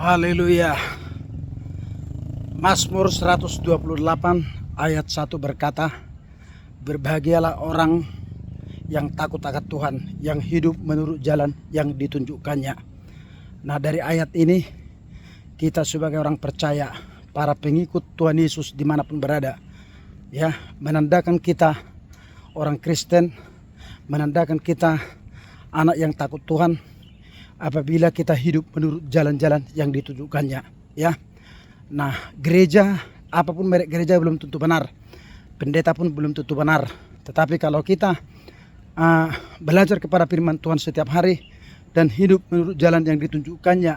Haleluya. Mazmur 128 ayat 1 berkata, berbahagialah orang yang takut akan Tuhan, yang hidup menurut jalan yang ditunjukkannya. Nah, dari ayat ini kita sebagai orang percaya, para pengikut Tuhan Yesus dimanapun berada, ya, menandakan kita orang Kristen, menandakan kita anak yang takut Tuhan apabila kita hidup menurut jalan-jalan yang ditunjukkannya, ya. Nah, gereja, apapun merek gereja belum tentu benar, pendeta pun belum tentu benar. Tetapi kalau kita belajar kepada firman Tuhan setiap hari dan hidup menurut jalan yang ditunjukkannya,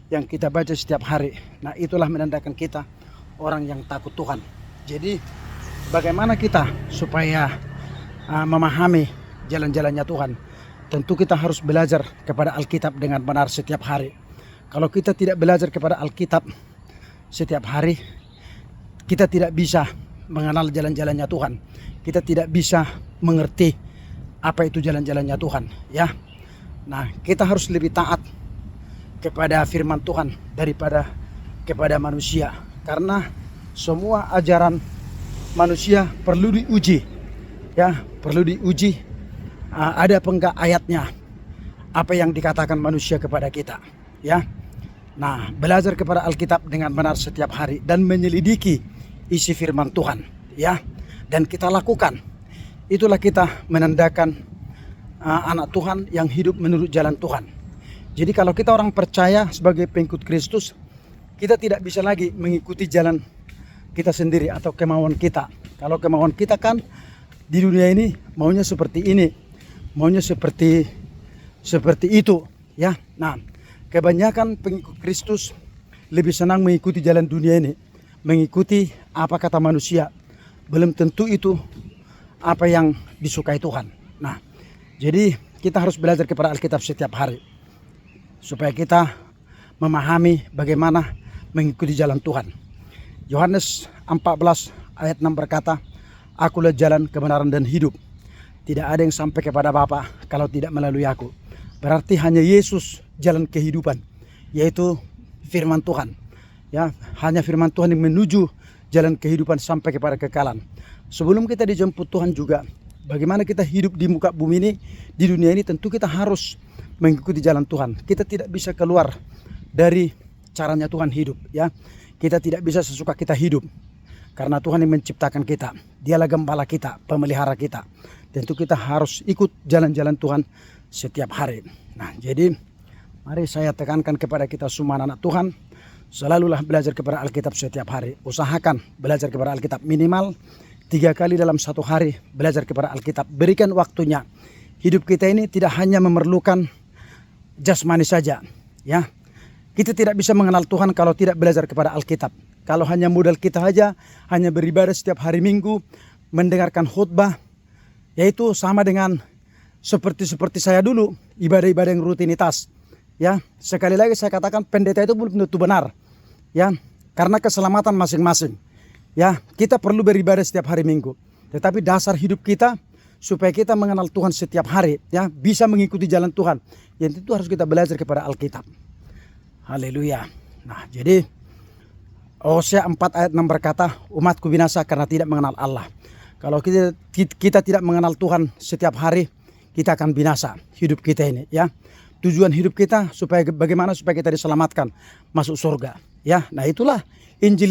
yang kita baca setiap hari, nah itulah menandakan kita orang yang takut Tuhan. Jadi bagaimana kita supaya memahami jalan-jalannya Tuhan? Tentu kita harus belajar kepada Alkitab dengan benar setiap hari. Kalau kita tidak belajar kepada Alkitab setiap hari, kita tidak bisa mengenal jalan-jalannya Tuhan. Kita tidak bisa mengerti apa itu jalan-jalannya Tuhan, ya. Nah, kita harus lebih taat kepada firman Tuhan daripada kepada manusia, karena semua ajaran manusia perlu diuji, ya, perlu diuji. Ada apa enggak ayatnya apa yang dikatakan manusia kepada kita, ya. Nah, belajar kepada Alkitab dengan benar setiap hari dan menyelidiki isi firman Tuhan, ya, dan kita lakukan. Itulah kita menandakan anak Tuhan yang hidup menurut jalan Tuhan. Jadi kalau kita orang percaya sebagai pengikut Kristus, kita tidak bisa lagi mengikuti jalan kita sendiri atau kemauan kita. Kalau kemauan kita kan di dunia ini maunya seperti ini, maunya seperti itu, ya. Nah, kebanyakan pengikut Kristus lebih senang mengikuti jalan dunia ini, mengikuti apa kata manusia. Belum tentu itu apa yang disukai Tuhan. Nah, jadi kita harus belajar kepada Alkitab setiap hari supaya kita memahami bagaimana mengikuti jalan Tuhan. Yohanes 14 ayat 6 berkata, "Akulah jalan, kebenaran dan hidup. Tidak ada yang sampai kepada Bapa kalau tidak melalui aku." Berarti hanya Yesus jalan kehidupan, yaitu firman Tuhan. Ya, hanya firman Tuhan yang menuju jalan kehidupan sampai kepada kekekalan. Sebelum kita dijemput Tuhan juga, bagaimana kita hidup di muka bumi ini, di dunia ini, tentu kita harus mengikuti jalan Tuhan. Kita tidak bisa keluar dari caranya Tuhan hidup, ya. Kita tidak bisa sesuka kita hidup, karena Tuhan yang menciptakan kita. Dialah gembala kita, pemelihara kita. Tentu kita harus ikut jalan-jalan Tuhan setiap hari. Nah, jadi mari saya tekankan kepada kita semua anak Tuhan, selalulah belajar kepada Alkitab setiap hari. Usahakan belajar kepada Alkitab minimal 3 kali dalam satu hari, belajar kepada Alkitab. Berikan waktunya. Hidup kita ini tidak hanya memerlukan jasmani saja, ya. Kita tidak bisa mengenal Tuhan kalau tidak belajar kepada Alkitab. Kalau hanya modal kita saja, hanya beribadah setiap hari Minggu, mendengarkan khutbah, yaitu sama dengan seperti saya dulu, ibadah-ibadah yang rutinitas, ya. Sekali lagi saya katakan, pendeta itu belum tentu benar, ya, karena keselamatan masing-masing, ya. Kita perlu beribadah setiap hari Minggu, tetapi dasar hidup kita supaya kita mengenal Tuhan setiap hari, ya, bisa mengikuti jalan Tuhan, yang itu harus kita belajar kepada Alkitab. Haleluya. Nah, jadi Hosea 4 ayat 6 berkata, "Umatku binasa karena tidak mengenal Allah." Kalau kita tidak mengenal Tuhan setiap hari, kita akan binasa hidup kita ini, ya. Tujuan hidup kita bagaimana supaya kita diselamatkan masuk surga, ya. Nah, itulah Injil.